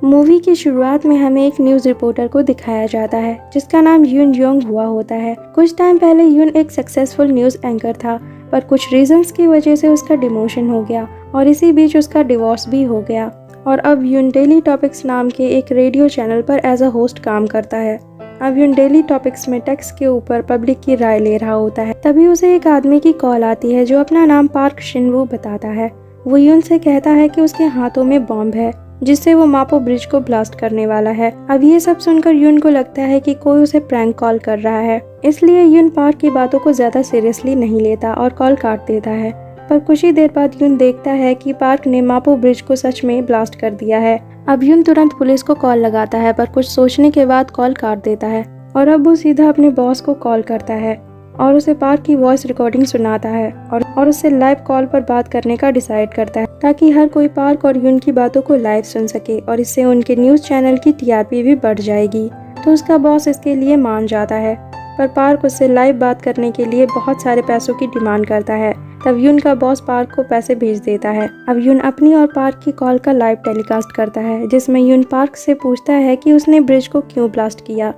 Movie की शुरुआत में हमें एक न्यूज़ रिपोर्टर को दिखाया जाता है जिसका नाम यून जोंग हुआ होता है। कुछ टाइम पहले यून एक सक्सेसफुल न्यूज़ एंकर था, पर कुछ रीजंस की वजह से उसका डिमोशन हो गया और इसी बीच उसका डिवोर्स भी हो गया और अब यून डेली टॉपिक्स नाम के एक रेडियो चैनल पर एज अ होस्ट काम करता है। अब यून डेली टॉपिक्स में टैक्स के ऊपर पब्लिक की राय ले रहा होता है। तभी उसे एक आदमी की कॉल आती है जो अपना नाम पार्क शिनवू बताता है। वो यून से कहता है कि उसके हाथों में बॉम्ब है जिससे वो मापो ब्रिज को ब्लास्ट करने वाला है। अब ये सब सुनकर यून को लगता है कि कोई उसे प्रैंक कॉल कर रहा है, इसलिए यून पार्क की बातों को ज्यादा सीरियसली नहीं लेता और कॉल काट देता है। पर कुछ ही देर बाद यून देखता है कि पार्क ने मापो ब्रिज को सच में ब्लास्ट कर दिया है। अब यून तुरंत पुलिस को कॉल लगाता है, पर कुछ सोचने के बाद कॉल काट देता है और अब वो सीधा अपने बॉस को कॉल करता है और उसे पार्क की वॉइस रिकॉर्डिंग सुनाता है और उससे लाइव कॉल पर बात करने का डिसाइड करता है ताकि हर कोई पार्क और यून की बातों को लाइव सुन सके और इससे उनके न्यूज़ चैनल की टीआरपी भी बढ़ जाएगी। तो उसका बॉस इसके लिए मान जाता है, पर पार्क उससे लाइव बात करने के लिए बहुत सारे पैसों की डिमांड करता है। तब यून का बॉस पार्क को पैसे भेज देता है। अब यून अपनी और पार्क की कॉल का लाइव टेलीकास्ट करता है जिसमें यून पार्क से पूछता है कि उसने ब्रिज को क्यों ब्लास्ट किया।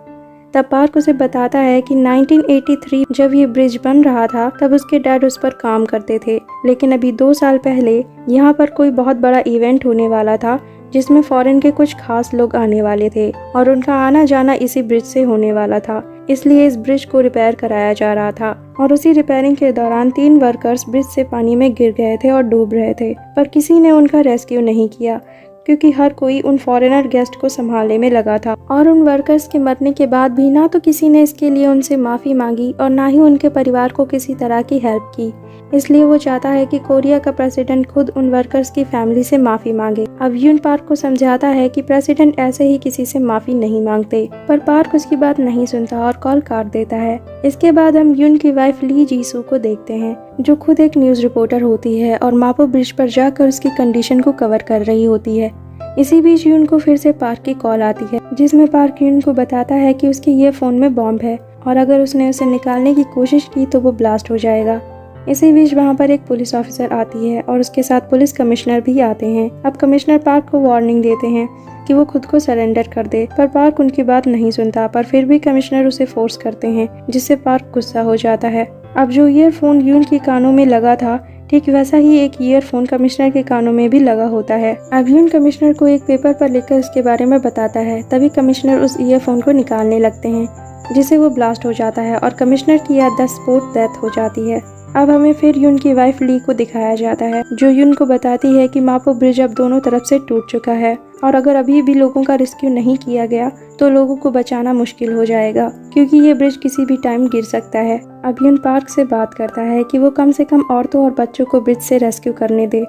तब पार्क उसे बताता है कि 1983 जब ये ब्रिज बन रहा था तब उसके डैड उस पर काम करते थे, लेकिन अभी 2 साल पहले यहाँ पर कोई बहुत बड़ा इवेंट होने वाला था जिसमें फॉरेन के कुछ खास लोग आने वाले थे और उनका आना जाना इसी ब्रिज से होने वाला था, इसलिए इस ब्रिज को रिपेयर कराया जा रहा था। और उसी रिपेयरिंग के दौरान 3 वर्कर्स ब्रिज से पानी में गिर गए थे और डूब रहे थे, पर किसी ने उनका रेस्क्यू नहीं किया क्योंकि हर कोई उन फॉरेनर गेस्ट को संभालने में लगा था। और उन वर्कर्स के मरने के बाद भी ना तो किसी ने इसके लिए उनसे माफ़ी मांगी और ना ही उनके परिवार को किसी तरह की हेल्प की, इसलिए वो चाहता है कि कोरिया का प्रेसिडेंट खुद उन वर्कर्स की फैमिली से माफ़ी मांगे। अब यून पार्क को समझाता है कि प्रेसिडेंट ऐसे ही किसी से माफ़ी नहीं मांगते, पर पार्क उसकी बात नहीं सुनता और कॉल काट देता है। इसके बाद हम यून की वाइफ ली जीसू को देखते हैं जो खुद एक न्यूज़ रिपोर्टर होती है और मापो ब्रिज पर जाकर उसकी कंडीशन को कवर कर रही होती है। इसी बीच यून को फिर से पार्क की कॉल आती है जिसमें पार्क यून को बताता है कि उसके ईयरफोन में बॉम्ब है और अगर उसने उसे निकालने की कोशिश की तो वो ब्लास्ट हो जाएगा। इसी बीच वहाँ पर एक पुलिस ऑफिसर आती है और उसके साथ पुलिस कमिश्नर भी आते हैं। अब कमिश्नर पार्क को वार्निंग देते हैं कि वो खुद को सरेंडर कर दे, पर पार्क उनकी बात नहीं सुनता, पर फिर भी कमिश्नर उसे फोर्स करते हैं जिससे पार्क गुस्सा हो जाता है। अब जो ईयरफोन यून के कानों में लगा था ठीक वैसा ही एक ईयरफोन कमिश्नर के कानों में भी लगा होता है। अब यून कमिश्नर को एक पेपर पर लिखकर इसके बारे में बताता है, तभी कमिश्नर उस ईयरफोन को निकालने लगते हैं जिससे वो ब्लास्ट हो जाता है और कमिश्नर की याददाश्त स्पॉट डेथ हो जाती है। अब हमें फिर यून की वाइफ ली को दिखाया जाता है जो यून को बताती है कि मापो ब्रिज अब दोनों तरफ से टूट चुका है और अगर अभी भी लोगों का रेस्क्यू नहीं किया गया तो लोगों को बचाना मुश्किल हो जाएगा क्योंकि ये ब्रिज किसी भी टाइम गिर सकता है। अब यून पार्क से बात करता है कि वो कम से कम औरतों और बच्चों को ब्रिज से रेस्क्यू करने दे,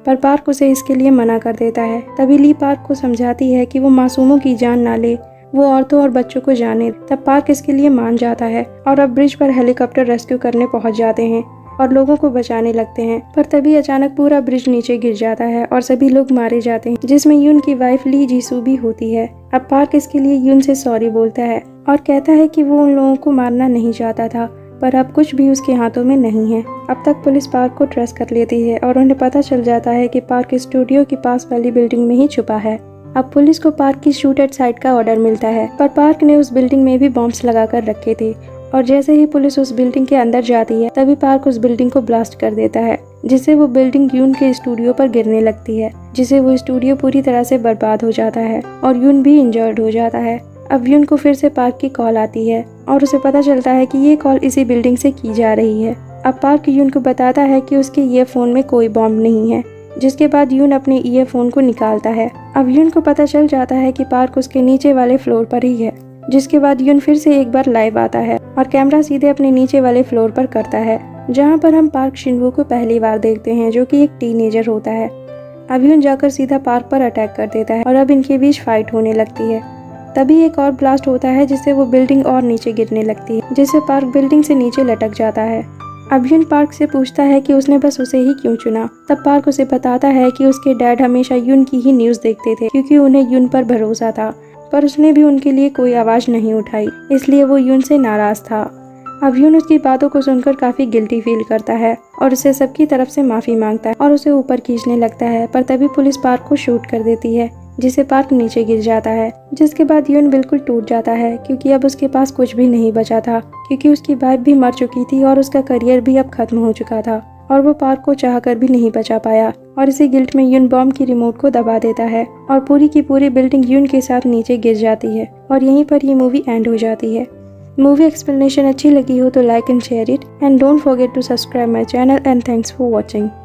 पर पार्क उसे इसके लिए मना कर देता है। तभी ली पार्क को समझाती है कि वो मासूमों की जान ना ले, वो औरतों और बच्चों को जाने। तब पार्क इसके लिए मान जाता है और अब ब्रिज पर हेलीकॉप्टर रेस्क्यू करने पहुंच जाते हैं और लोगों को बचाने लगते हैं, पर तभी अचानक पूरा ब्रिज नीचे गिर जाता है और सभी लोग मारे जाते हैं जिसमें यून की वाइफ ली जीसू भी होती है। अब पार्क इसके लिए यून से सॉरी बोलता है और कहता है कि वो उन लोगों को मारना नहीं चाहता था, पर अब कुछ भी उसके हाथों में नहीं है। अब तक पुलिस पार्क को ट्रेस कर लेती है और उन्हें पता चल जाता है कि पार्क स्टूडियो के पास वाली बिल्डिंग में ही छुपा है। अब पुलिस को पार्क की शूट एट साइट का ऑर्डर मिलता है, पर पार्क ने उस बिल्डिंग में भी बॉम्ब्स लगा कर रखे थे और जैसे ही पुलिस उस बिल्डिंग के अंदर जाती है तभी पार्क उस बिल्डिंग को ब्लास्ट कर देता है जिससे वो बिल्डिंग यून के स्टूडियो पर गिरने लगती है, जिससे वो स्टूडियो पूरी तरह से बर्बाद हो जाता है और यून भी इंजर्ड हो जाता है। अब यून को फिर से पार्क की कॉल आती है और उसे पता चलता है कि ये कॉल इसी बिल्डिंग से की जा रही है। अब पार्क यून को बताता है कि उसके ईयरफोन में कोई बॉम्ब नहीं है, जिसके बाद यून अपने ईयरफोन को निकालता है। अब यून को पता चल जाता है कि पार्क उसके नीचे वाले फ्लोर पर ही है, जिसके बाद यून फिर से एक बार लाइव आता है और कैमरा सीधे अपने नीचे वाले फ्लोर पर करता है जहां पर हम पार्क शिनवू को पहली बार देखते हैं जो कि एक टीनेजर होता है। अब यून जाकर सीधा पार्क पर अटैक कर देता है और अब इनके बीच फाइट होने लगती है। तभी एक और ब्लास्ट होता है जिससे वो बिल्डिंग और नीचे गिरने लगती है, जिससे पार्क बिल्डिंग से नीचे लटक जाता है। अब यून पार्क से पूछता है कि उसने बस उसे ही क्यों चुना। तब पार्क उसे बताता है कि उसके डैड हमेशा यून की ही न्यूज़ देखते थे क्योंकि उन्हें यून पर भरोसा था, पर उसने भी उनके लिए कोई आवाज़ नहीं उठाई, इसलिए वो यून से नाराज़ था। अब यून उसकी बातों को सुनकर काफ़ी गिल्टी फील करता है और उसे सबकी तरफ से माफ़ी मांगता है और उसे ऊपर खींचने लगता है, पर तभी पुलिस पार्क को शूट कर देती है जिसे पार्क नीचे गिर जाता है, जिसके बाद यून बिल्कुल टूट जाता है क्योंकि अब उसके पास कुछ भी नहीं बचा था, क्योंकि उसकी वाइफ भी मर चुकी थी और उसका करियर भी अब खत्म हो चुका था और वो पार्क को चाहकर भी नहीं बचा पाया। और इसी गिल्ट में यून बॉम्ब की रिमोट को दबा देता है और पूरी की पूरी बिल्डिंग यून के साथ नीचे गिर जाती है और यहीं पर ये मूवी एंड हो जाती है। मूवी एक्सप्लेनेशन अच्छी लगी हो तो like and share it and don't forget to subscribe my channel and thanks for watching.